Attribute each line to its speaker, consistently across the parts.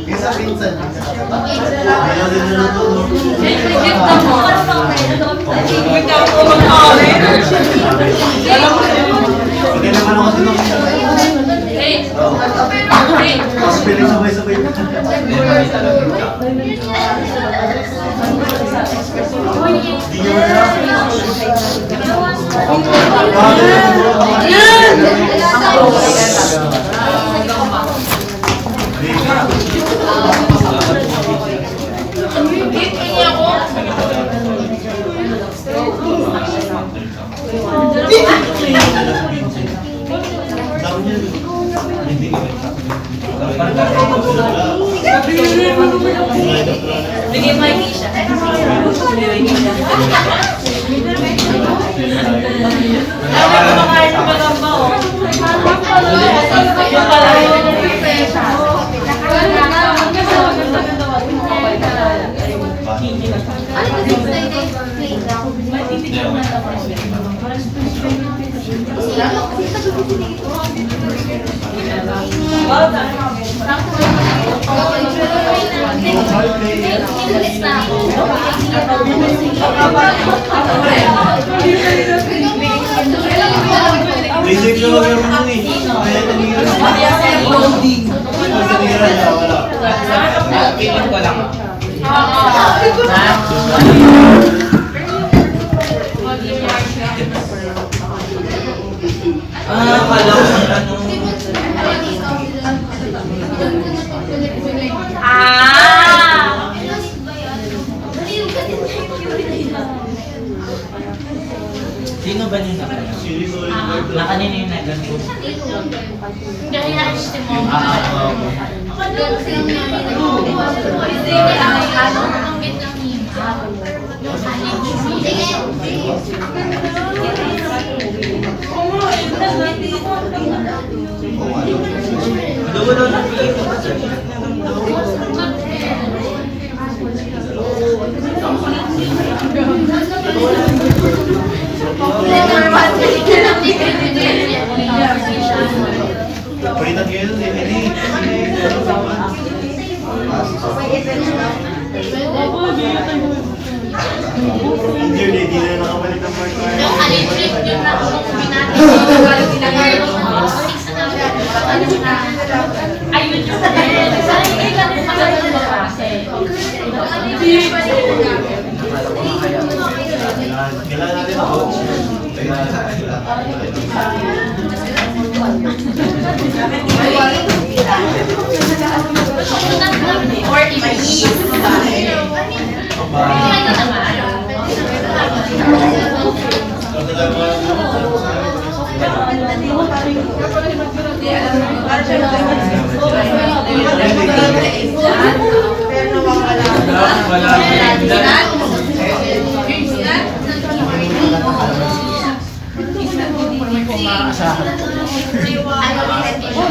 Speaker 1: Isa pinsan. Hindi naman ako sinong sabay-sabay. Hindi
Speaker 2: Bigay mo yung Keisha. Alam mo kumakain ng magamba o. Yung pala yun.
Speaker 1: Basic na lang yung mga ni. Kaya nangyari.
Speaker 3: Piling ko lang. Kala ko ano. Sino ba nila? Nakanina yung nag-ganto.
Speaker 2: Dahil na-assist mo.
Speaker 1: Palitan kayo nun eh. Hindi na nakabalik ng part time.
Speaker 2: Yung alipin, yung ayun yung sana yung ilan yung magandang babase.
Speaker 1: Kailangan natin ako.
Speaker 2: Or i-ease.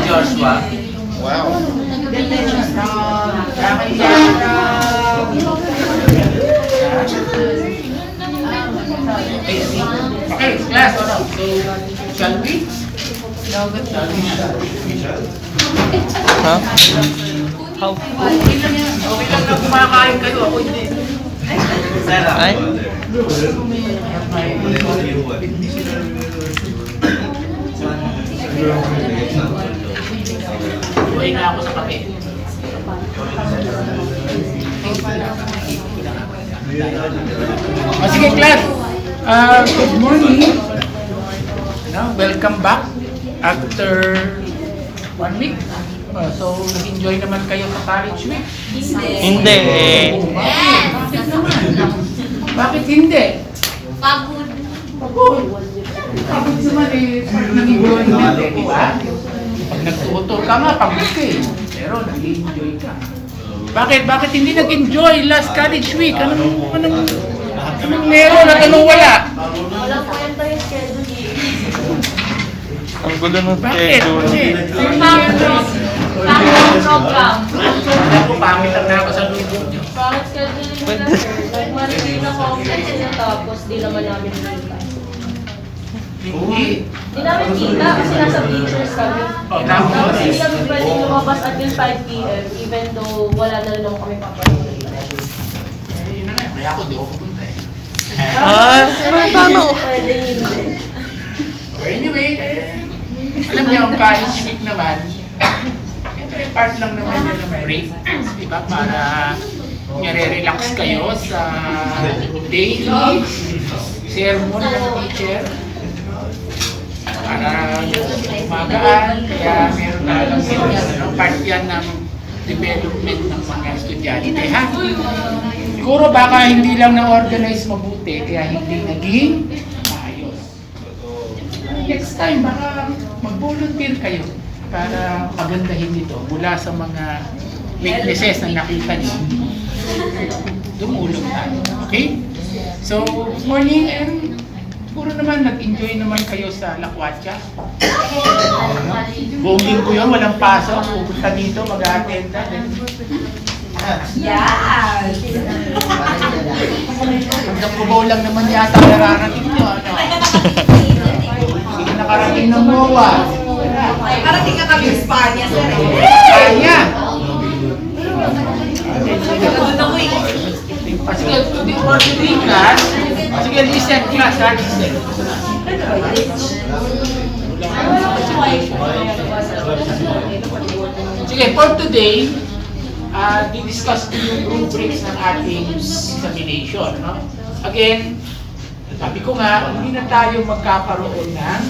Speaker 3: Joshua.
Speaker 1: Wow.
Speaker 3: Okay, class. So, shall we? Shall we?
Speaker 1: Huh?
Speaker 3: How? Okay lang na kumakain kayo. Ako hindi. Sarap.
Speaker 1: Ay?
Speaker 3: Uwi na ako sa kape. Sige, class. Good morning. Welcome back after 1 week. So, nag-enjoy naman kayo sa college week?
Speaker 4: Hindi eh.
Speaker 3: Bakit naman? Bakit hindi?
Speaker 2: Pagod.
Speaker 3: Pagod. Pagod naman eh, part ng enjoyment eh, di ba? Pag nagtutor ka nga, pagod ka eh. Pero nag-enjoy ka. Bakit hindi nag-enjoy last college week? Anong meron at anong wala?
Speaker 2: Walang kwenta yung schedule.
Speaker 4: Ang gulo ng
Speaker 3: Bakit?
Speaker 4: schedule.
Speaker 2: Pangit program.
Speaker 3: Alam ko, pamit lang na ako sa lubog niyo.
Speaker 2: Pangit schedule nila, sir. Like, Monday na complex sila tapos di naman namin kita.
Speaker 3: Hindi.
Speaker 2: Di namin kita kasi nasa bleachers kami.
Speaker 3: Oh,
Speaker 2: Tapos
Speaker 3: tapos?
Speaker 2: hindi kami pwede lumabas until 5 p.m. even though wala na rin naman kami papalit.
Speaker 3: Yun na nga, kaya ako di ako pupunta eh.
Speaker 4: Paano?
Speaker 2: Pwede hindi.
Speaker 3: Anyway, alam niyo, ang college week naman, siyempre part lang naman yun na may break, di ba? Para nire-relax kayo sa daily sermon ng teacher. Para magaan, kaya meron na lang sila, part yan ng development ng mga estudyante, ha? Siguro baka hindi lang na-organize mabuti, kaya hindi naging maayos. Next time, baka mag-volunteer kayo para pagandahin ito mula sa mga weaknesses na nakita niyo. Dumulong tayo. Okay? So, morning and puro naman nag-enjoy naman kayo sa Lakwatsa. Buong linggo yun, walang pasok. Pupunta dito, mag-a-attend ka.
Speaker 2: Yes!
Speaker 3: Nagpubaw lang naman yata nararating nyo. Ano? Hindi nakarating ng MOA.
Speaker 5: Parating ka kami sa Espanya, sir.
Speaker 3: Kaya!
Speaker 5: Nagkakadun ako eh.
Speaker 3: Sige, for today class, sige, listen class, ha? Listen. Sige, for today, di-discuss ko yung rubrics ng ating examination. No? Again, sabi ko nga, hindi na tayo magkakaroon ng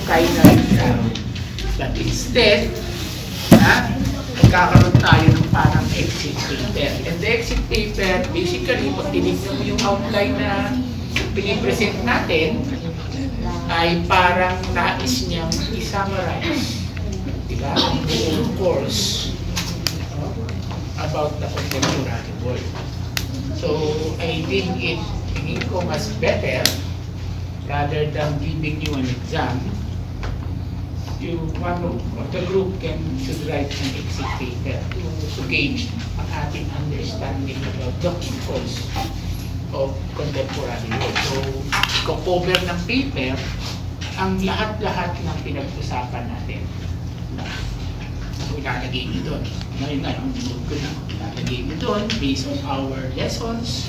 Speaker 3: final exam. But instead, magkakaroon tayo ng parang exit paper. And the exit paper, basically, pag tinignan mo yung outline na pinipresent natin, ay parang nais niyang i-summarize, diba? Yung course about the contemporary world. So, I think tingin ko mas better, rather than giving you an exam, one of the group should write an exit paper to gauge ang ating understanding about the course of contemporary world. So, cover ng paper ang lahat-lahat ng pinag-usapan natin. So, ilalagay nyo doon. Ngayon nga, ilalagay nyo doon based on our lessons,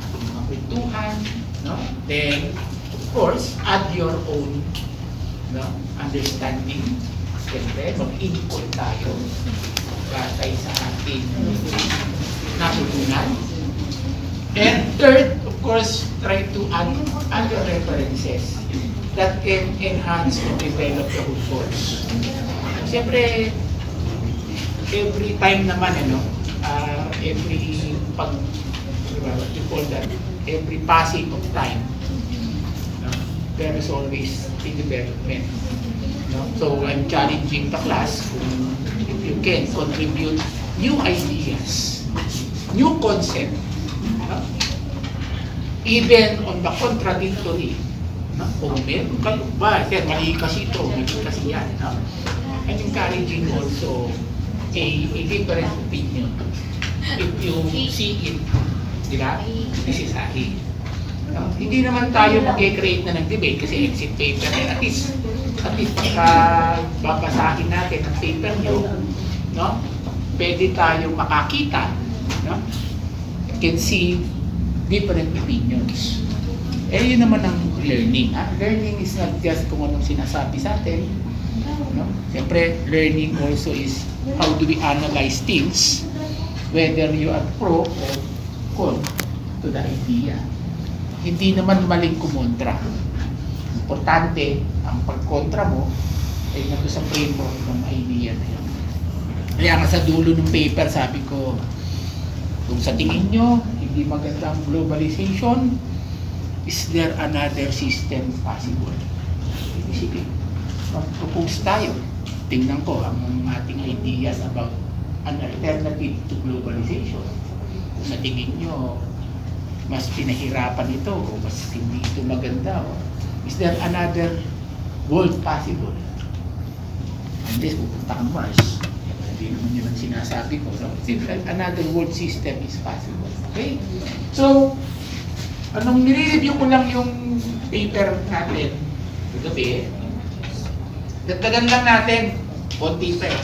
Speaker 3: ating mga kwentuhan, no? Then, of course, add your own understanding. Siyempre, mag-input tayo batay sa ating natutunan. And third, of course, try to add other references that can enhance or develop the whole course. Siyempre, every time naman, what you call that, every passing of time, there is always a development. So I'm challenging the class if you can contribute new ideas, new concept, even on the contradictory. Kung meron kayo ba, sir, mali kasi ito, mali kasi yan. I'm encouraging also a different opinion. If you see it, di ba, necessary. Hindi naman tayo mag-create na ng debate kasi exit paper. At least babasahin natin ang paper nyo, no? Pwede tayong makakita, no? Can see different opinions. Yun naman ang learning. Learning is not just kung anong sinasabi sa atin, no? Siyempre, learning also is how do we analyze things, whether you are pro or con to the idea. Hindi naman maling kumontra. Importante, ang pagkontra mo ay nandun sa framework ng idea na yun. Kaya nga sa dulo ng paper, sabi ko, kung sa tingin nyo, hindi maganda ang globalization, is there another system possible? Sige, mag-propose tayo. Tingnan ko ang ating ideas about an alternative to globalization. Kung sa tingin nyo, mas pinahirapan ito o mas hindi ito maganda, o is there another world possible? Unless pupunta kang Mars. Hindi naman yun ang sinasabi ko. No? Another world system is possible. Okay? So, anong nire-review ko lang yung paper natin kagabi, dagdagan lang natin konti pa eh.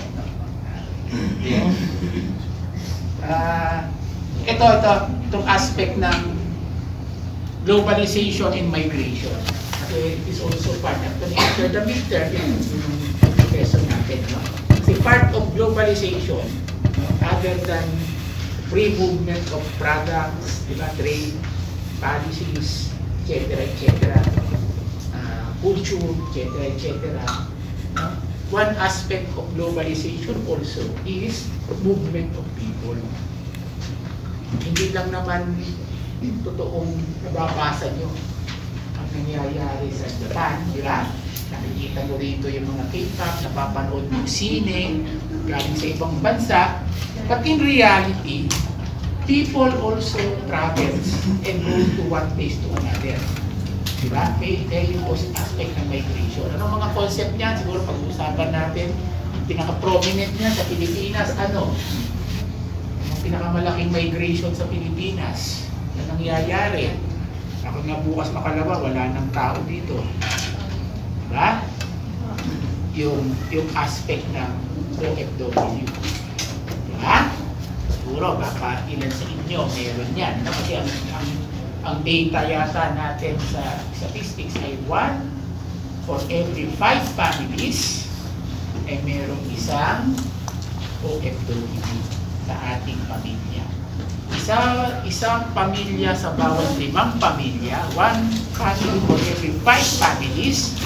Speaker 3: Itong aspect ng globalization and migration. Kasi it is also part of after the midterm, yung question natin. No? Kasi part of globalization, other than free movement of products, diba, trade, policies, etc., etc., culture, etc., etc., one aspect of globalization also is movement of people. Hindi lang naman totoong nababasa nyo ang nangyayari sa Japan, di ba? Nakikita mo rito yung mga K-pop, napapanood ng sine, galing sa ibang bansa. But in reality, people also travels and go to one place to another. Diba? May yung aspect ng migration. Ano mga concept niyan? Siguro pag-uusapan natin, pinaka-prominent niya sa Pilipinas, ano? Ang pinakamalaking migration sa Pilipinas na nangyayari. Ako nga bukas makalawa, wala nang tao dito. Diba? Yung aspect ng OFW. Diba? Siguro, baka ilan sa inyo meron yan. Kasi ang data yata natin sa statistics ay 1 for every 5 families ay merong isang OFW sa ating pamilya. Isang pamilya sa bawat 5 pamilya, 1 family for every 5 families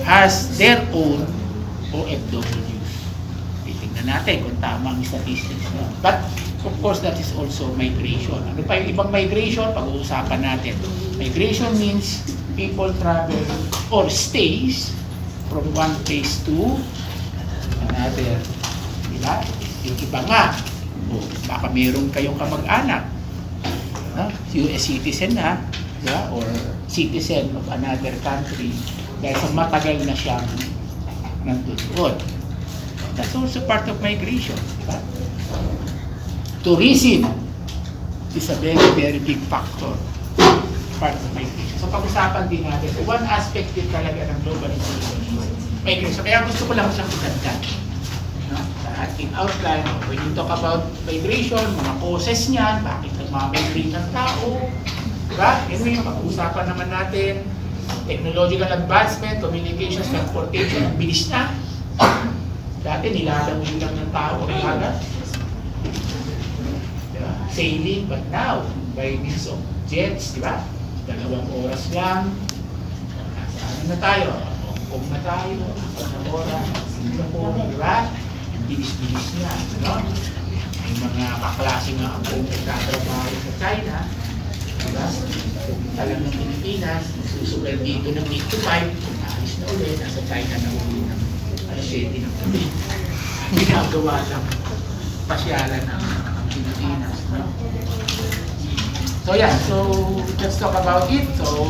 Speaker 3: has their own OFW. Titingnan natin kung tama ang statistics na. But of course, that is also migration. Ano pa yung ibang migration? Pag-uusapan natin. Migration means people travel or stays from one place to another. Diba? Yung iba nga, baka meron kayong kamag-anak, US citizen na, diba? Or citizen of another country dahil sa matagal na siyang nandun. That's also part of migration. Diba? Tourism is a very, very big factor, part of migration. So pag-usapan din natin, one aspect din talaga ng globalization is migration. Kaya gusto ko lang siyang itagdag. No? Sa ating outline, when you talk about migration, mga causes niyan, bakit nagmamigrate ng tao, diba? Anyway, yung pag-usapan naman natin, technological advancement, communications, transportation, ang bilis na. Dati nilalangoy lang ng tao ang halat. Sailing, but now, by means of jets, di ba? 2 oras lang. Saan na tayo? Hong Kong na tayo, 4 oras, Singapore, di ba? Ang bilis-bilis niya, no? May mga kaklase nga ang nagtatrabaho sa China, di ba? Pupunta lang ng Pilipinas, susugal dito ng 8 to 5, alis na ulit, nasa China na ulit ng 7 ng gabi. Ginagawa lang, pasyalan ng Pilipinas. No? So yeah, so let's talk about it. So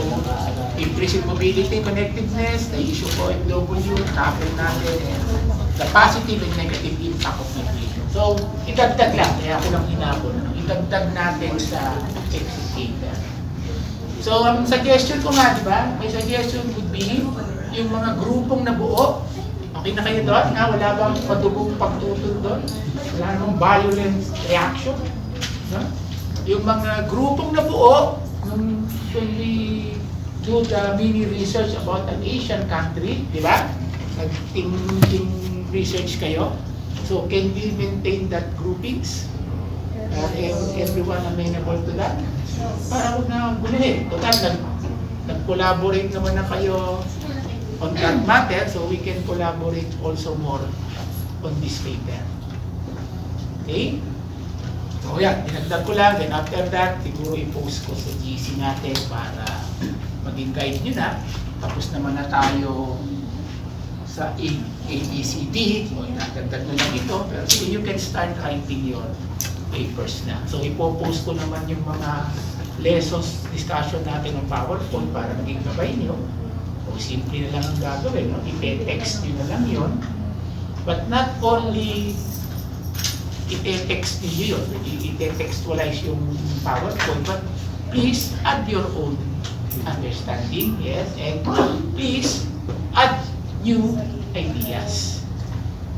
Speaker 3: implicit mobility, connectedness, the issue of OFW, tackle natin, and the positive and negative impact of migration. So idagdag lang, kaya ako lang hinabol, idagdag natin sa exit data. So ang suggestion ko nga, di ba? My suggestion would be yung mga grupong nabuo. Okay na kayo doon? Wala bang padugong pagtutol doon? Wala nang violent reaction? No? Yung mga grupong nabuo, when we do the mini research about an Asian country, di ba? Nag-team research kayo. So, can we maintain that groupings? Everyone amenable to that? Para huwag na gulihin. Total, nag-collaborate naman na kayo on that matter so we can collaborate also more on this paper. Okay? So yan, dinagdag ko lang. Then after that, siguro i-post ko sa GC natin para maging guide nyo na. Tapos naman na tayo sa ABCD. So dinagdag na lang ito. Pero you can start writing your papers na. So ipopost ko naman yung mga lessons discussion natin ng PowerPoint para maging gabay nyo. O simple na lang ang gagawin. No? I-text nyo na lang yun. But not only i-text niyo yun, i-textualize yung PowerPoint, but please add your own understanding, yes, and please add new ideas.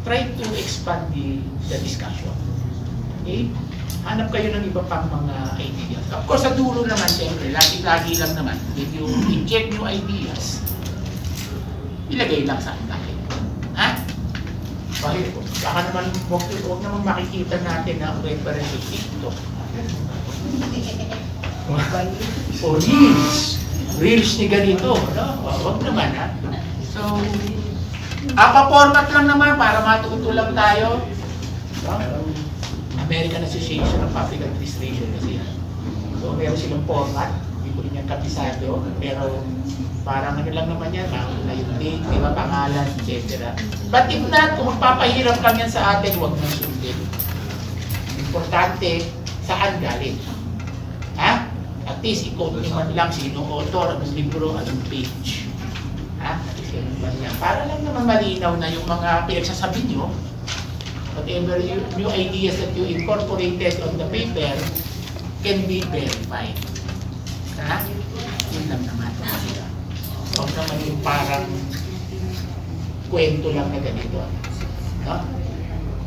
Speaker 3: Try to expand the discussion. Okay? Hanap kayo ng iba pang mga ideas. Of course, sa dulo naman, siyempre, lagi lang naman, if you inject new ideas, ilagay lang sa akin. Ha? Bakit po? Baka naman, huwag naman makikita natin na reference sa TikTok. O Reels. Reels ni ganito. No? Huwag naman ha. So, pa-format lang naman para matuto lang tayo. No? American Association of Public Administration kasi yan. So, meron silang format. Hindi ko rin yan kapisado. Pero, parang ano lang naman yan, na yung date, di ba, pangalan, etc. But if not, kung magpapahirap lang yan sa atin, huwag nang sundin. Importante, saan galing? Ha? At least, i-quote nyo man lang sino author, anong libro, anong page. Ha? At least, ganun man yan. Para lang naman malinaw na yung mga pinagsasabi nyo, whatever new ideas that you incorporated on the paper can be verified. Ha? Yun lang naman. Huwag naman yung parang kwento lang na ganito. No?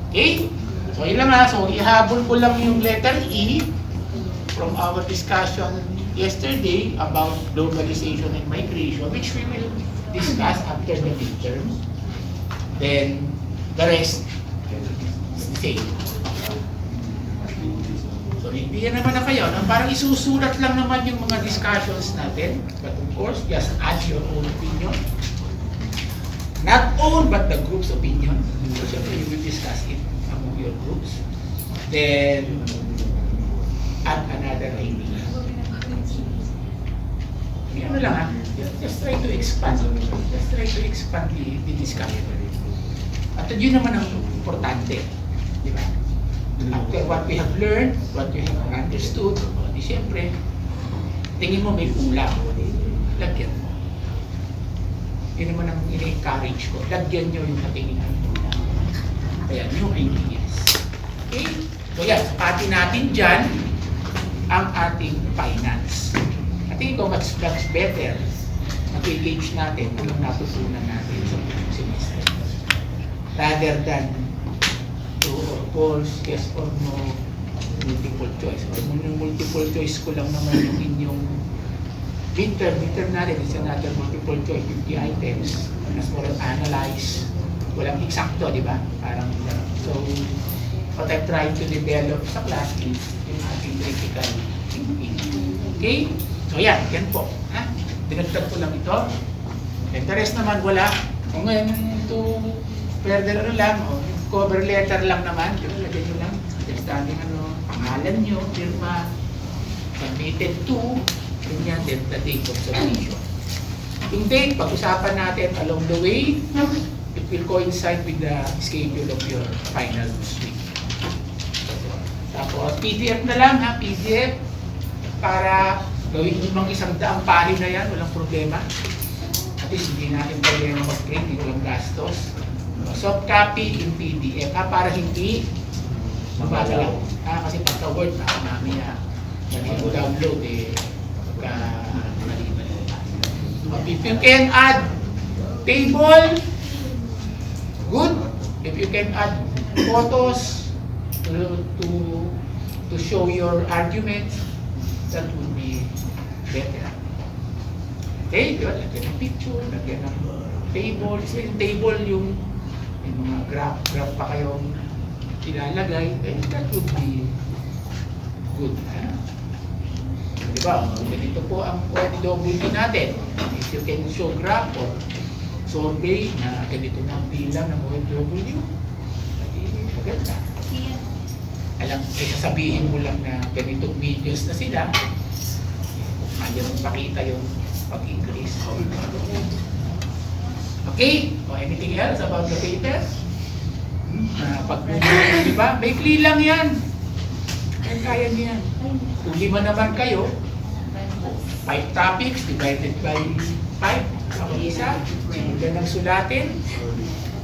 Speaker 3: Okay? So, yun lang na. So, ihabol ko lang yung letter E from our discussion yesterday about globalization and migration, which we will discuss after the midterm. Then, the rest is the same. So, hindi naman na kayo. Parang isusulat lang naman yung mga discussions natin. But of course, just add your own opinion. Not own, but the group's opinion. So, syempre, you will discuss it among your groups. Then, add another idea. Ano lang ha? Just try to expand. Just try to expand the discussion. At yun naman ang importante. Di ba? After what we have learned, what we have understood, di siyempre, tingin mo may kulang. Lagyan mo. Yun naman ang in-encourage ko. Lagyan nyo yung natingin ng kulang. Kaya, new ideas. Okay? So yan, sapatin natin dyan ang ating finance. At tingin ko, much better mag-engage natin kung natutunan natin sa semester. Rather than true or false, yes or no, multiple choice. Or yung multiple choice ko lang naman yung inyong midterm natin is another multiple choice, 50 items. Mas more analyze. Walang eksakto, di ba? Parang, so, what I'm trying to develop sa class is yung ating critical thinking. Okay? So, yan po. Ha? Dinagdag ko lang ito. And the rest naman, wala. Kung ngayon, to further ano lang, cover letter lang naman, lagyan nyo lang, understanding ano, pangalan nyo, firma, submitted to, ganyan, then the date of submission. Yung date, pag-usapan natin along the way, it will coincide with the schedule of your final week. Tapos, PDF na lang ha, PDF, para gawin nyo mang 100 pari na yan, walang problema. At least hindi natin problema mag-print, hindi walang gastos. Soft copy in PDF para hindi mabagal. Kasi pagka Word na mamaya download mali. If you can add table, good. If you can add photos to show your arguments, that would be better. Okay, lagyan ng picture, lagyan ng table. So yung table yung mga graph pa kayong ilalagay, that would be good. Diba? Ganito po ang pwede double natin. If you can show graph or survey na ganito na ang bilang ng OFW. Maganda. Alam, sasabihin mo lang na ganitong videos na sila, ayaw mong pakita yung pag-increase. Okay? O anything else about the paper? Di ba? Baikli lang yan. Kaya niyan. Kung 5 naman kayo, 5 topics divided by 5. Ako isa, simula ng sulatin.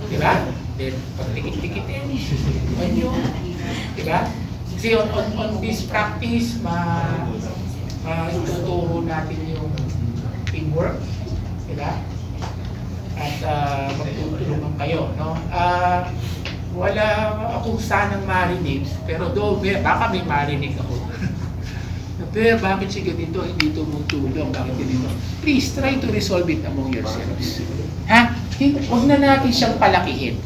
Speaker 3: Di ba? Then, pagtikit-tikitin. Manyo. Di ba? Kasi on this practice, ituturo natin yung teamwork. Di ba? At magtutulungan kayo. No? Wala akong sanang marinig, pero baka may marinig ako. Pero bakit siya ganito, hindi tumutulong, bakit ganito? Please, try to resolve it among yourselves. Ha? Huwag na natin siyang palakihin.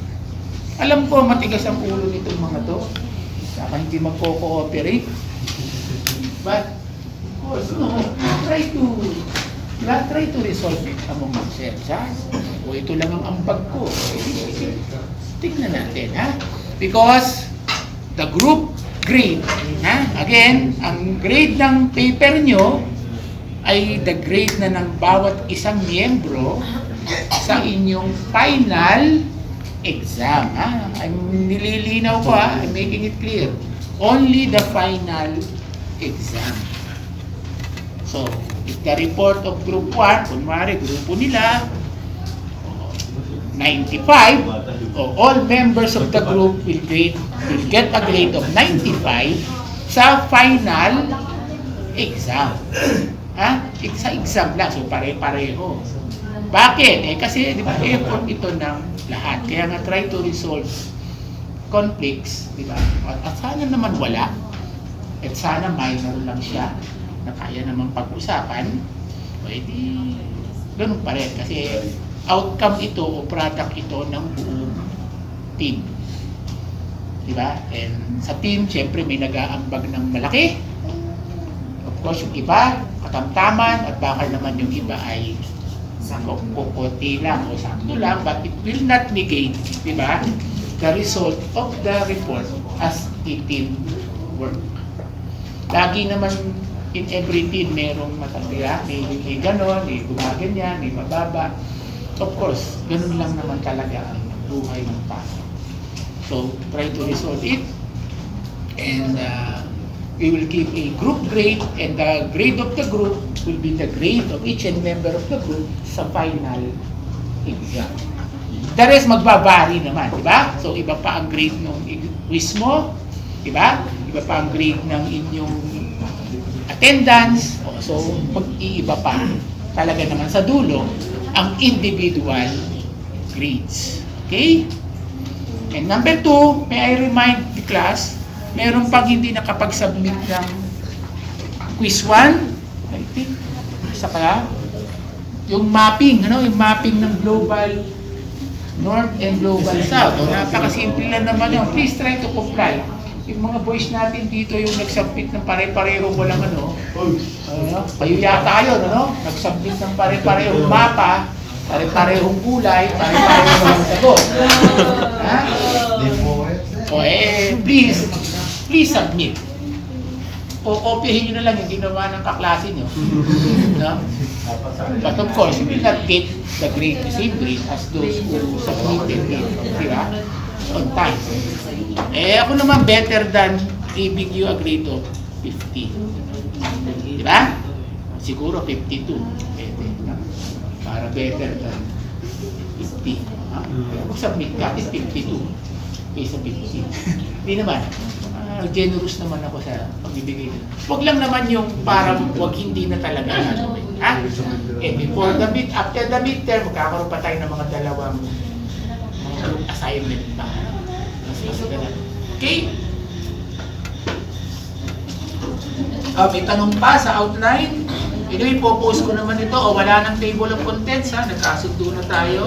Speaker 3: Alam ko, matigas ang ulo nitong mga to. Saka hindi magko-cooperate. But, of course, no. Try to resolve it among yourselves, ha? O ito lang ang ambag ko. Tingnan natin, ha? Because the group grade, ha? Again, ang grade ng paper nyo ay the grade na ng bawat isang miyembro sa inyong final exam, ha? Nililinaw ko, ha? I'm making it clear. Only the final exam. So, if the report of group 1, kunwari, grupo nila, 95, all members of the group will get a grade of 95 sa final exam. Ha? Sa exam lang, so pare-pareho. Bakit? Kasi di ba, effort ito ng lahat. Kaya nga try to resolve conflicts, di ba? At sana naman wala. At sana minor lang siya na kaya naman pag-usapan. Pwede ganun pa rin. Kasi outcome ito o product ito ng buong team. Diba? And sa team, syempre may nag-aambag ng malaki. Of course, yung iba, katamtaman, at baka naman yung iba ay kukunti lang o sakto lang, but it will not negate, diba, the result of the report as a team work. Lagi naman in every team, merong matanda, may gano'n, may gumaganyan, may mababa. Of course, ganun lang naman talaga ang buhay ng tao. So, try to resolve it. And we will give a group grade, and the grade of the group will be the grade of each and member of the group sa final exam. The rest magbabari naman, di ba? So, iba pa ang grade ng quiz mo, di ba? Iba pa ang grade ng inyong attendance. So, mag-iiba pa talaga naman sa dulo ang individual grades. Okay? And number 2, may I remind the class, meron pang hindi nakapag-submit ng quiz 1, I think, saka yung mapping, yung mapping ng global north and global south. Napakasimple lang naman yun. Please try to comply. Yung mga boys natin dito yung nag-submit ng pare-pareho walang kayo yata yun, nag-submit ng pare-parehong mapa, pare-parehong kulay, pare-parehong sagot. Ha? O please submit. O kopyahin nyo na lang yung ginawa ng kaklase nyo. No? But of course, you will not get the grade, the same grade as those who submitted it. Diba? On time. Ako naman better than giving you a grade of 50. Diba? Siguro 52. Pwede. Para better than 50. Kung submit ka, is 52. Kaysa 50. Hindi naman. Generous naman ako sa pagbibigay. Huwag lang naman yung parang huwag hindi na talaga gagawin. Before the after the midterm, magkakaroon pa tayo ng mga dalawang group assignment pa. Okay? May tanong pa sa outline. Anyway, po-post ko naman ito. Wala nang table of contents, nagkasundo na tayo.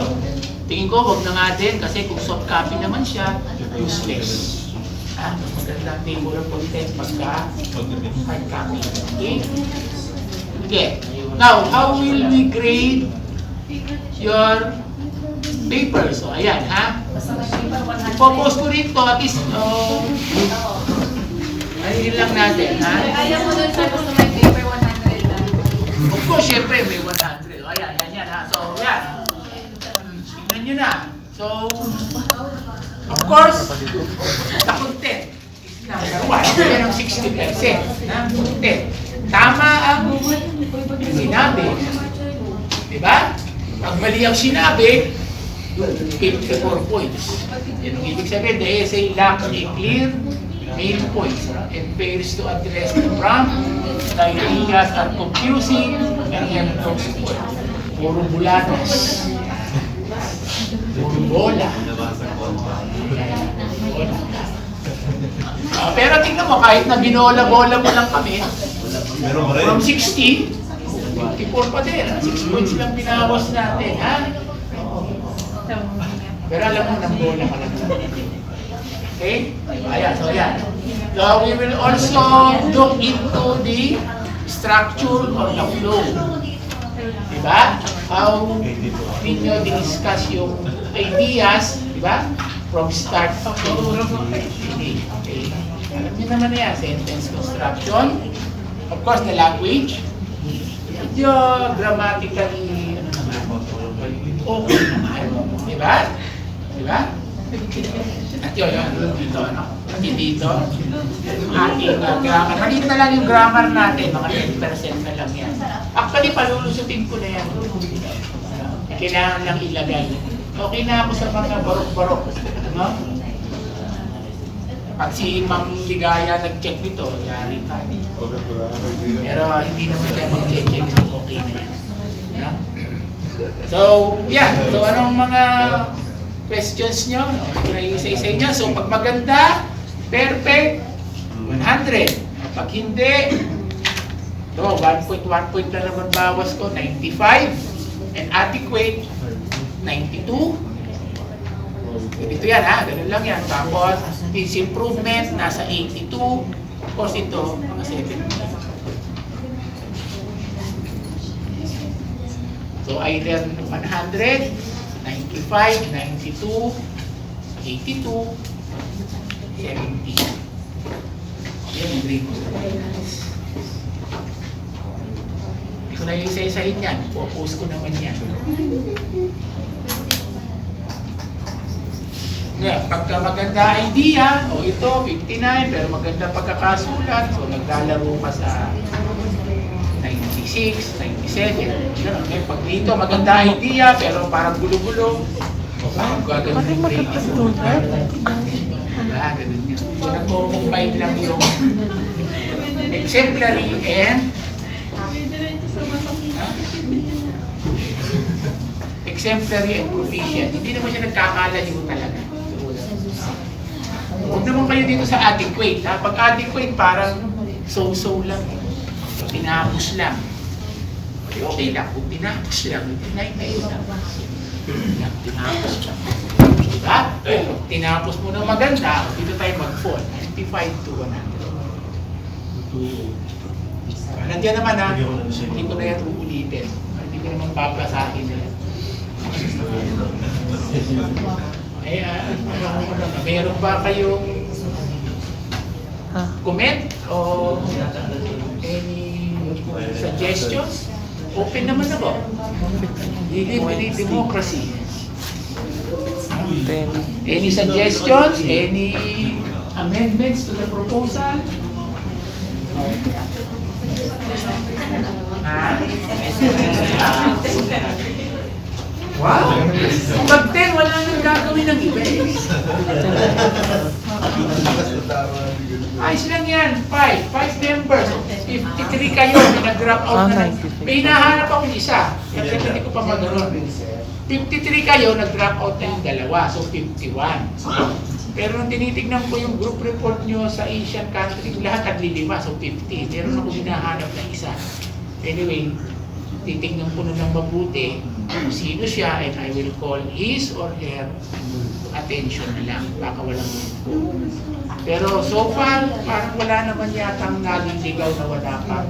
Speaker 3: Tingin ko, wag na nga din kasi kung soft copy naman siya, useless. Maganda table of contents pagka hard copy. Okay? Okay. Now, how will we grade your paper. So, ayan, ha?
Speaker 2: Basta may paper 100.
Speaker 3: Ipopost ko rito, at least, ayun lang natin, ha?
Speaker 2: Ayaw mo dun sir, basta may paper 100 lang.
Speaker 3: Of course, syempre, may 100. O, ayan, yan, ha? So, yan. Tingnan nyo na. So, of course, the content is number 1. Yan ang 60% na content. Tama ang sinabi. Diba? Pag mali ang sinabi, 54 points. Yan ang ibig sabihin, the essay lacks a clear main points and fails to address the prompt, the ideas are confusing, and empty support. Puro bulatas. Puro bola. Pero tingnan mo, kahit na binola-bola mo lang kami,
Speaker 1: Meron pa rin.
Speaker 3: from 60, 54 pa din. 6 points lang binawas natin, ha? Pero alam mo, nang bola ka lang. Okay? Ayan, so ayan. So we will also look into the structure or the flow. Diba? How ninyo discuss yung ideas, diba? From start to finish. Okay? Alam niyo naman na yan, sentence construction. Of course, the language. Medyo grammatically, okay naman. Diba? Diba? At yun, dito, ano? Dito, ating grammar. Maliit na lang yung grammar natin, mga 10% na lang yan. Actually, palulusutin ko na yan. Kailangan lang ilagay. Okay na ako sa mga barok-barok. No? Pag si Ma'am Ligaya nag-check nito, yari tayo. Pero hindi naman siya mag-check, so okay na yan. No? So, yeah. So, anong mga questions nyo? Ito na yung isa-isa nyo. So, pag maganda, perfect, 100. Pag hindi, ito, 1 point na naman bawas ko, 95. And adequate, 92. Ito yan, ha? Ganun lang yan. Tapos, is improvement, nasa 82. Of course, ito, mga 70. So, either 100, 95, 92, 82, 70. Yan yung grade mo. Hindi ko na yung isa-isahin yan. Popost ko naman yan. Yeah, pagka maganda idea, o ito, 59, pero maganda pagkakasulat, so naglalaro ka sa 96, 97. Ganun. Okay, pag dito, maganda idea, pero parang gulo-gulo, parang gagawin yung grade. Ganun yun. So, nagko-combine lang yung exemplary and proficient. Hindi naman siya nagkakalayo talaga. Huwag naman kayo dito sa adequate. Ha? Pag adequate, parang so-so lang. Tinapos lang. Okay lang. Kung tinapos lang, tinay-nay lang. Tinapos lang. Diba? Pero tinapos mo ng maganda, dito tayo mag-fall. 95 to 100. Nandiyan naman, ha? Hindi ko na yan uulitin. Hindi ko naman babasahin na yan. Meron ba kayong comment o any suggestions? Open naman ako. We live in a democracy. Any suggestions? Any amendments to the proposal? Wow! Pag 10, wala nang gagawin ng iba eh. Ayos lang yan. 5 members. 53 kayo, may nag-drop out na. May hinahanap akong isa. Kasi hindi ko pa magaroon. 53 kayo, nag-drop out na yung dalawa. So 51. Pero nung tinitignan ko yung group report nyo sa Asian country, lahat naglilima. So 50. Meron ako hinahanap na isa. Anyway, titignan ko na ng mabuti kung sino siya, and I will call his or her attention na lang. Baka walang grupo. Pero so far, parang wala naman yatang naliligaw na wala pang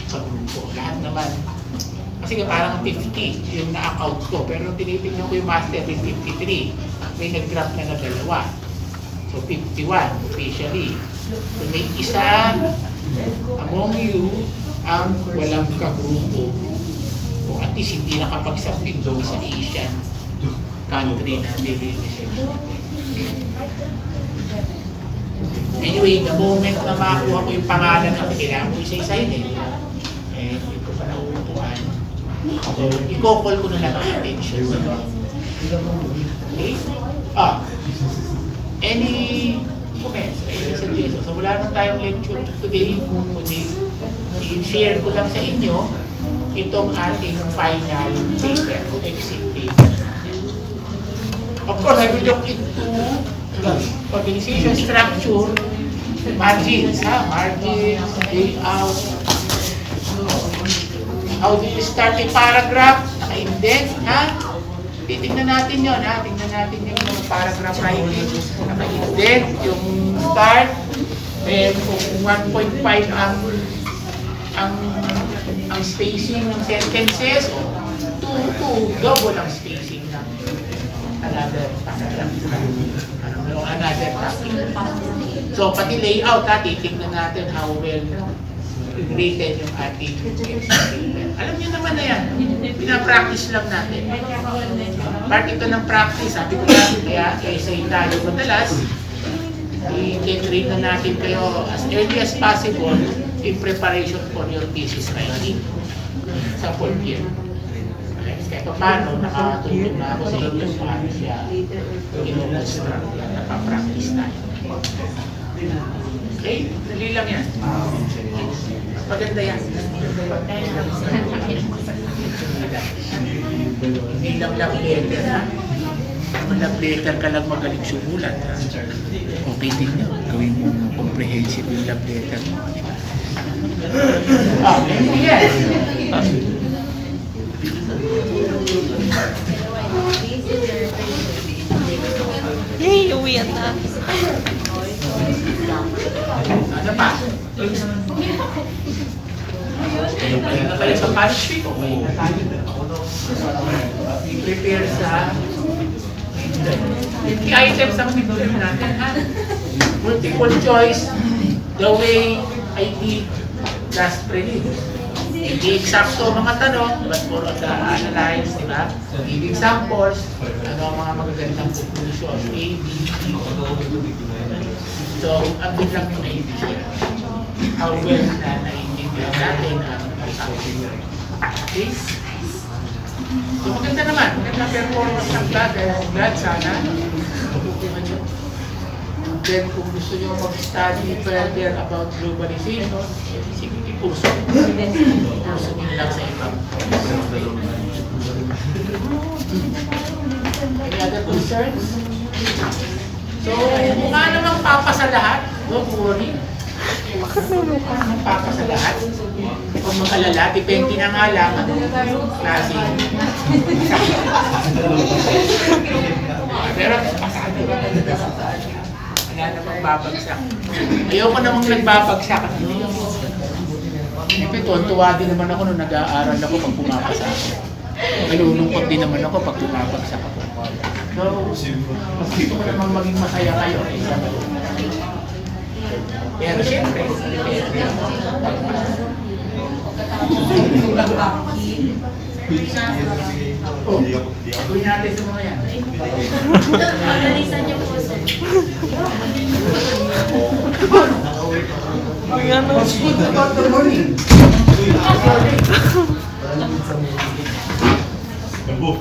Speaker 3: sa grupo. Lahat naman Kasi parang 50 yung na-account ko. Pero nung tinitingnan ko yung master with 53, may nag-drop na na dalawa. So 51 officially. So may isa among you ang walang kagrupo o at least hindi nakapag-submit doon sa Asian country na nililisin. Anyway, the moment na makakuha ko yung pangalan na kailangan ko isa-isa yun eh, hindi ko pa nauupuan. So, i-call ko na lang ang attention. Okay? Any comments? Any suggestions? So, wala na tayong lecture today. Kundi, i-share ko lang sa inyo itong ating final paper, exit paper. Of course, I will look into the organization structure, margins, margins, layout, how do you start a paragraph, naka-indent, titignan natin yun, tingnan natin yung mga paragraph writing, naka-indent, yung start, then kung 1.5 ang spacing ng sentences, o 2 double ang spacing ng another paragraph. Another topic. So, pati layout, titignan natin how well rated yung ating experiment. Alam niyo naman na yan. Pinapractice lang natin. Part ito ng practice. Sabi ko natin kaya sa tayo madalas, i-train na natin kayo as early as possible in preparation for your thesis writing sa fourth year. Kahit paano, nakatulong na ako sa inyo paano siya ino-construct yan, napapractice tayo. Okay? Dali lang yan. Maganda yan. Hindi lang love letter, ha? Kung love letter ka lang magaling sumulat, ha? Okay din yun. Gawin mo comprehensive yung love letter mo. Yes.
Speaker 4: Yay, uwian na.
Speaker 3: Ano pa? Ayun na tayo sa parish week. Okay na tayo. I-prepare sa 50 items ang pinulip natin, ha? Multiple choice, the way I did last prelims. Hindi eksakto ang mga tanong, but more on the analyze, di ba? Give examples, ano ang mga magagandang conclusion, A, B, C. So, ang biglang yung idea. How well na naiintindihan natin ang topic. Okay? So, maganda naman. Maganda performance ng blood sana. Then, kung gusto nyo mag-study further about globalization, sige, i-kurso. Kurso nyo lang sa ibang. Any other concerns? So, mukha namang papa sa lahat. Don't worry. Mukha namang papa sa lahat. Kung makalala, depende na nga lang ang klase. Pero, pasado. Wala namang babagsak. Ayoko namang nagbabagsak. Siyempre, tuwa din naman ako nung nag-aaral ako pag pumapasa ako. Nalulungkot din naman ako pag pumapagsak ako. So, mas gusto ko namang maging masaya kayo. Pero siyempre, depende ako. Gawin natin sa mga yan.
Speaker 2: Organisan niyo po, sir.
Speaker 4: Ay, ano?
Speaker 3: About the morning.
Speaker 1: Gabo.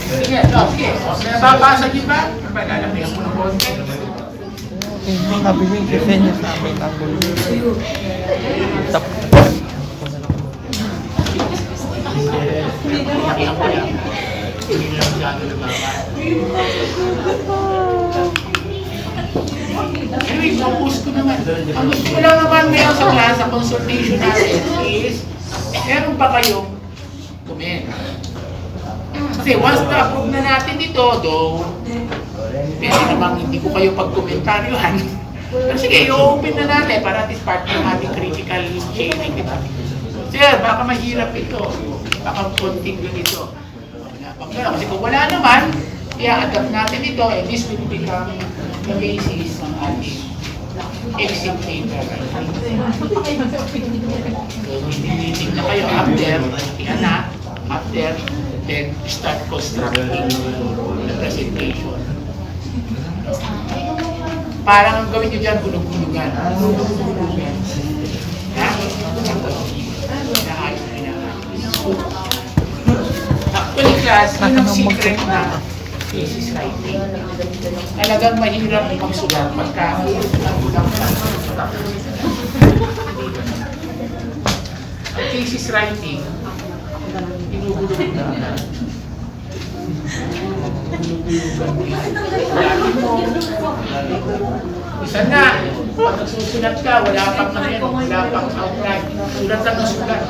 Speaker 3: Sige, sige. Nababasa niyo ba? Lalamihan mo ng konti.
Speaker 4: Sabi mo yung defend niya sa amin ang gulo.
Speaker 3: Nakita ko lang. Hindi lang gano'n nababa. Anyway, focus ko naman. Ang gusto ko lang naman ngayon sa class, sa consultation natin is, meron ba kayong comment? Kasi once na-approve na natin ito, though, Pwede namang hindi ko kayo pagkomentaryuhan. Pero sige, i-open na natin para at least part ng ating critical shaming, di ba? Sir, baka mahirap ito. Baka konting ganito. Kasi kung wala naman, i-adapt natin ito and this will become the basis ng ating exit paper. So, hindi na kayo after, then start constructing the presentation. Parang ang gawin nyo dyan, bulog-bulugan. Bulog-bulugan. Ha? Actually, class, yun ang secret na thesis writing. Talagang mahirap magsulat pagka ang thesis writing, binubulog na. Isa na, pag nagsusulat ka, wala pang outline. Sulat lang ng sulat.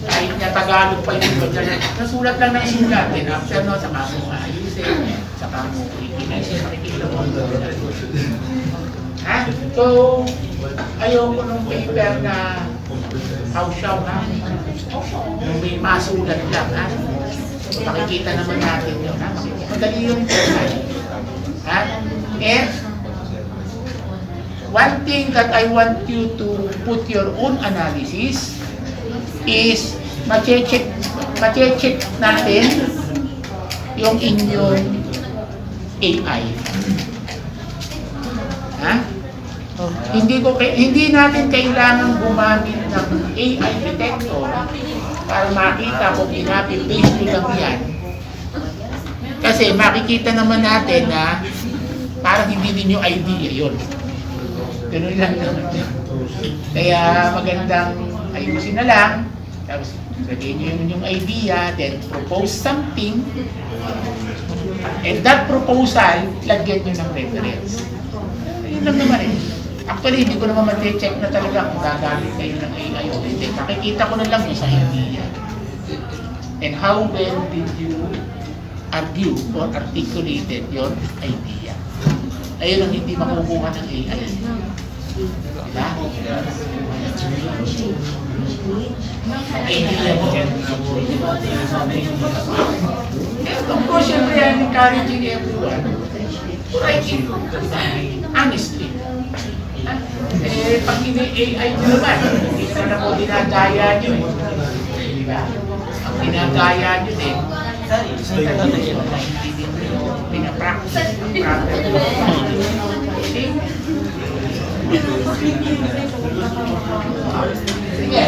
Speaker 3: Kahit niya Tagalog pa yung nasulat lang ng sulat. Then after no, saka mo maayusin, saka mo ikinaysin, makikita mo. Ha? So, ayoko nung paper na how-shaw ha? Yung may masulat lang ha? Makikita naman natin yun ha? Madali yung ha? And one thing that I want you to put your own analysis is mache-check natin yung inyong AI. Ha? Hindi natin kailangan gumamit ng AI detector para makita kung inapi-paste nyo lang yan. Kasi makikita naman natin na parang hindi ninyo idea yun. Ganun lang naman. Kaya magandang ayusin na lang. Tapos sabihin nyo yun yung idea, then propose something. And that proposal, lagyan nyo ng reference. Ayun lang naman eh. Actually, hindi ko naman mag-check na talaga kung gagamit kayo ng AI o hindi. Nakikita ko na lang yung sa idea. And how well did you argue or articulated your idea? Ayun ang hindi makukuha ng AI. Diba? Idea mo. And of course, syempre, I'm encouraging everyone to write it honestly. Eh, pag ini-AI nyo naman, hindi naman ako dinadaya nyo eh. Diba? Ang dinadaya nyo din, pinapractice. Okay? Sige.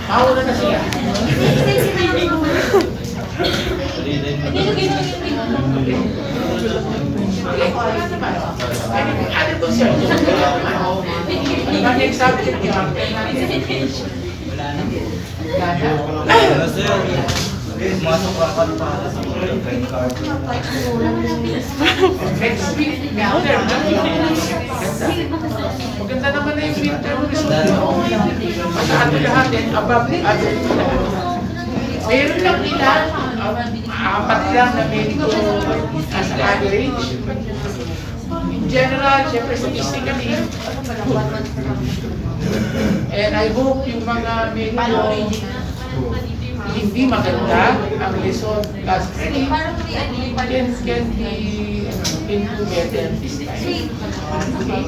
Speaker 3: Mauna na siya. Ano po siya? Ano yung subject niya? Next week, winter. Maganda naman na yung winter mo. At ano lahat din, above other lahat. Meron lang nila, apat lang na medyo as average. In general, syempre statistically. And I hope yung mga medyo hindi maganda ang result last week can be into better this time. Okay?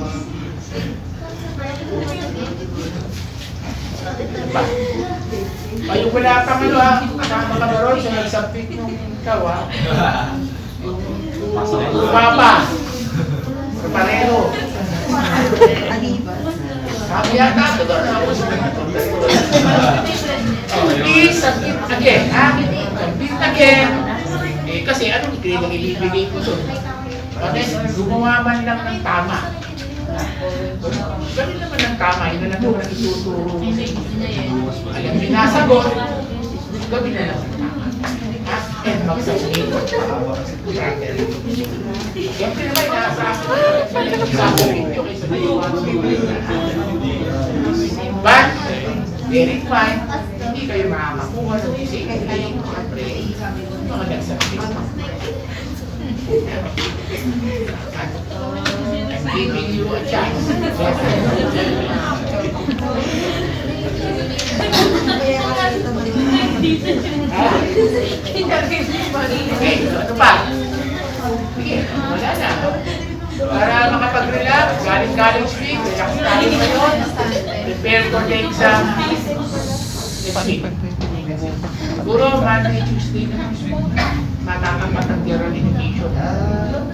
Speaker 3: Diba? Ayun wala pang ano ha, kasama ka na ron sa nagsabit ng ikaw ha. Papa, pareho. Sabi yata ito doon ako sa please, submit again ha. Submit again. Eh kasi anong ibibigay ko doon? Gumawa man lang ng tama. Ganun naman ang tama, yun na lang naman ang ituturo. Alam, pinasagot, gabi na lang. And mag-submit. Siyempre naman, nasa-submit yung isa na yung but, bear in mind, hindi kayo makakakuha ng isip ay mga nagsabit. I'm giving you a chance. Okay, ano pa? Sige, wala na. Para makapag-relax, galing week, relax tayo ngayon. Prepare for the exam next week. Siguro Monday, Tuesday na matatapat ang general education.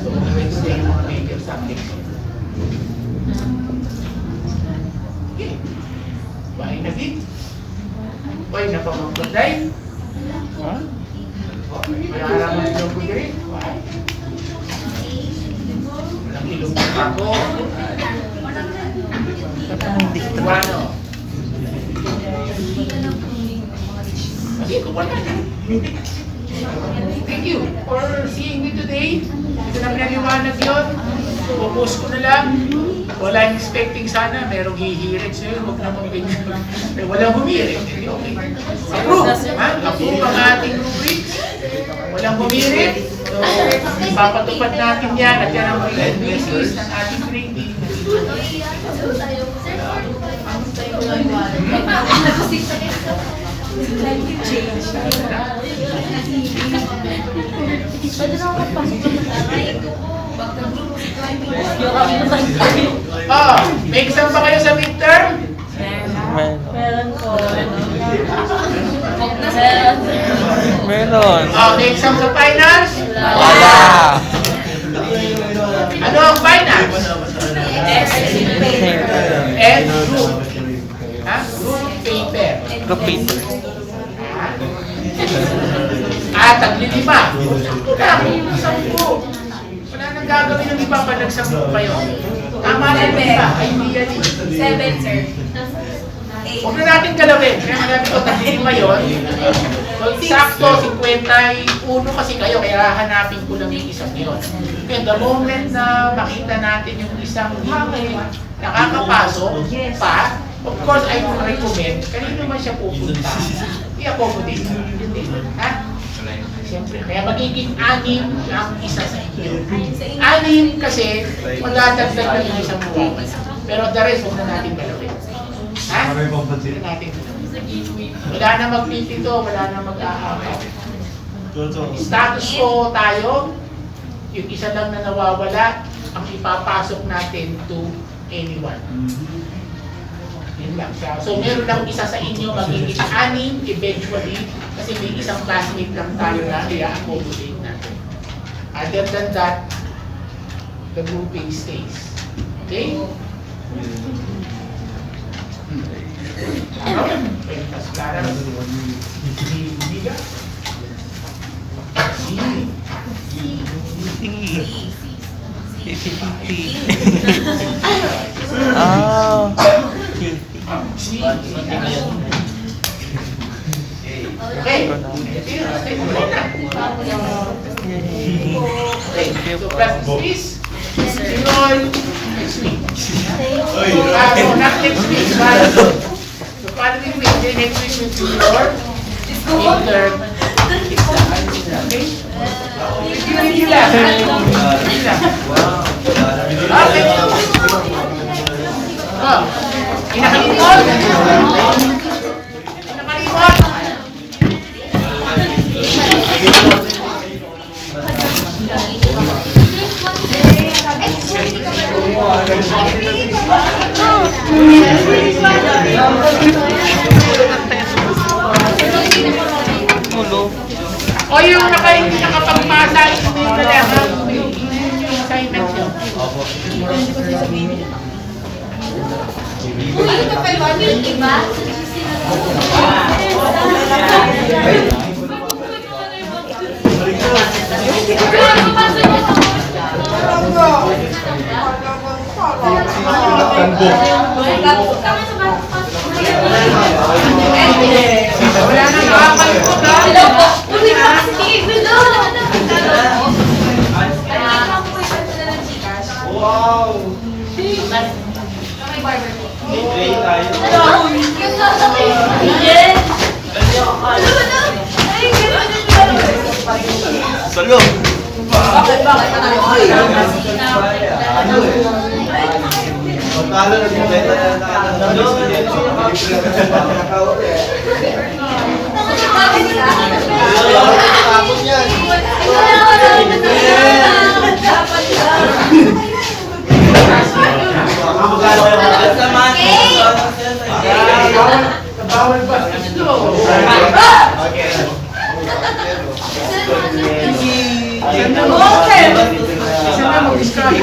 Speaker 3: So, Wednesday yung mga major subjects. Okay. Bahay na din. Uy, napamagpunday. May halaman yung kudirin. Walang ilong ng ako. Ano? Kasi kung wala na. Thank you for seeing me today. Ito na pinaliwanag yun. Pupost ko na lang. Wala expecting sana, merong hihirit sa'yo. Huwag naman ganyan. Walang humirit. Okay. Approve. Approve ang ating rubrics. Walang humirit. So, ipapatupad natin yan. At yan ang magiging basis ng ating grading. May exam pa kayo sa midterm?
Speaker 4: Meron.
Speaker 3: May exam sa finals?
Speaker 4: Wala.
Speaker 3: Ano ang finals? And group. Group paper.
Speaker 4: Kapit.
Speaker 3: Taglilima. Sampu. Wala nang gagawin ng iba pa nagsampu kayo. Tama na yung iba. Ideally.
Speaker 5: 7, sir.
Speaker 3: Huwag na natin galawin. Kaya marami ko taglilima yun. So, sakto, 51 kasi kayo. Kaya hanapin ko lang yung isang yun. Kaya the moment na makita natin yung isang nakakapasok pa, of course, I will recommend, kanino man siya pupunta, i-accommodate. Ha? Siyempre, kaya magiging 6 ang isa sa inyo. 6 kasi, magdadagdag na yung isang buwan. Pero the rest, huwag na natin galawin. Ha? Huwag na natin galawin. Wala na magpipito, wala na mag-aapaw. Status quo tayo, yung isa lang na nawawala, ang ipapasok natin to anyone. Yun lang siya. So meron lang isa sa inyo magiging 6 eventually kasi may isang classmate lang tayo na i-accommodate natin. Other than that, the grouping stays. Okay? Ano? Pentas Clara. Liga. Okay. So class please. Sinol next week. So not next week, but the following week, then next week will be your midterm exam. Okay? Review lang. Okay. Inakalimot? Inakalimot? O yung nakapagpasa, hindi yung talaga. Yung assignment nyo.
Speaker 2: Ano ka kayo? Ano yung iba?
Speaker 3: Wala na nakakalimot.
Speaker 1: Salo!
Speaker 5: Bakit manalo? Uy!
Speaker 1: Pagkala na yung beta tapos yan.
Speaker 5: Dapat lang.
Speaker 3: Bawal ba?
Speaker 1: Okay.
Speaker 5: Okay.
Speaker 3: Isa na mag-discard.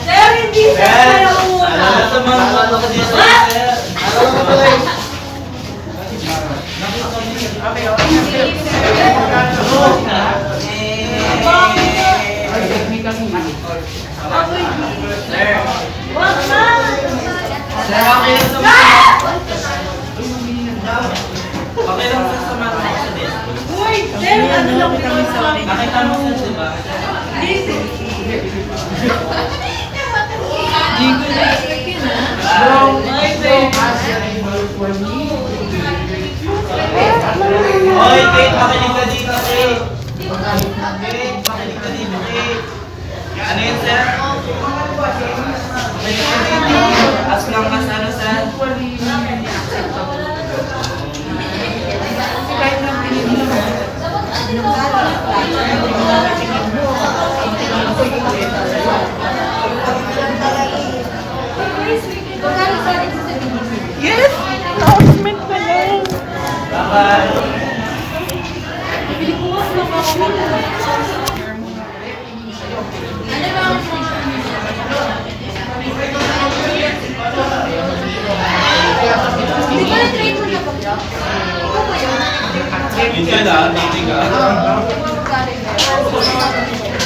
Speaker 5: Sir, hindi sir kayo muna. Wag na! Uy, sir, ano lang kami sa amin?
Speaker 6: Nakita mo sa diba? Hoy, Kate, makinig ka dito, Kate. Kate, makinig ka dito, Kate. Ano yun, sir? Makinig ka dito. As lang ka sana, sir.
Speaker 4: Yes! Announcement na lang!
Speaker 6: Bye-bye. Hindi na, hindi ka.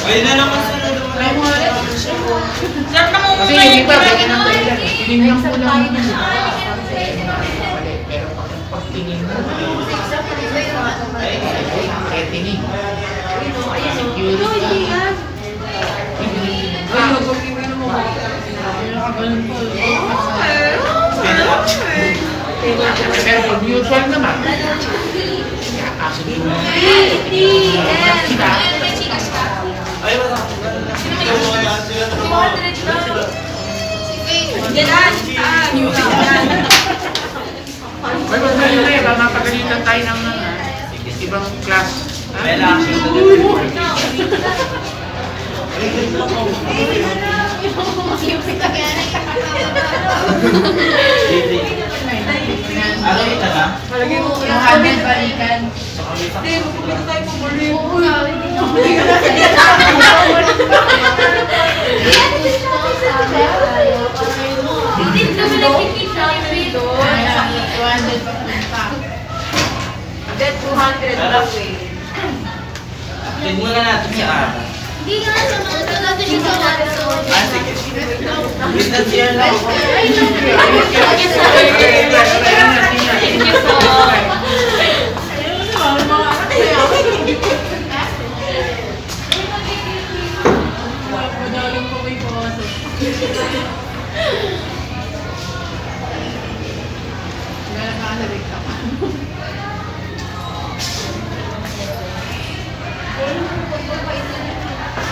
Speaker 6: Ayun na naman sunod mo.
Speaker 3: Kasi hindi pa, bigyan ng dahilan. Tinignan ko lang naman. Pero pag tingin mo, threatening. Security. Pero pag mutual naman, kaso din mo.
Speaker 6: Ay, wala.
Speaker 3: May magmali na yun, mapagalitan tayo ng ibang class.
Speaker 6: May action na Ano kita na?
Speaker 5: Hindi, magpapito tayo pabalik.
Speaker 2: Hindi kami nagkikita kami doon.
Speaker 5: Then 200 lang eh.
Speaker 6: Tignan na natin si Ara.
Speaker 2: Hindi nga siya natin siya sa lahat.
Speaker 6: Ah, sige. Business year na ako.
Speaker 2: Thank you po.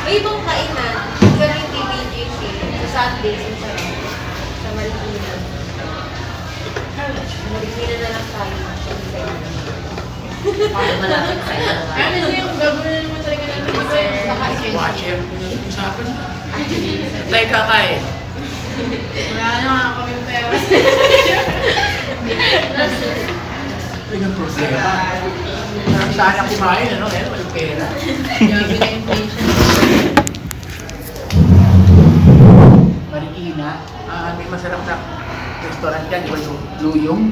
Speaker 5: May ibang kainan. Pero hindi BJC. Sa Sundays, yung sarap. Sa Marikina. Marikina na lang tayo.
Speaker 2: Malapit sa iyo.
Speaker 5: Ano yung gagawin naman talaga natin?
Speaker 3: Watcher. Usapan. Tayo kakain.
Speaker 5: Wala na nga kami pera.
Speaker 3: Yun ang problema. Sana kumain, ano? Eh, walang pera.
Speaker 5: Grabe na inflation.
Speaker 3: Marikina. May masarap na restaurant dyan, di ba yung Luyong?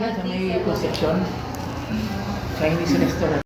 Speaker 3: Yan, sa may Concepcion. Chinese restaurant.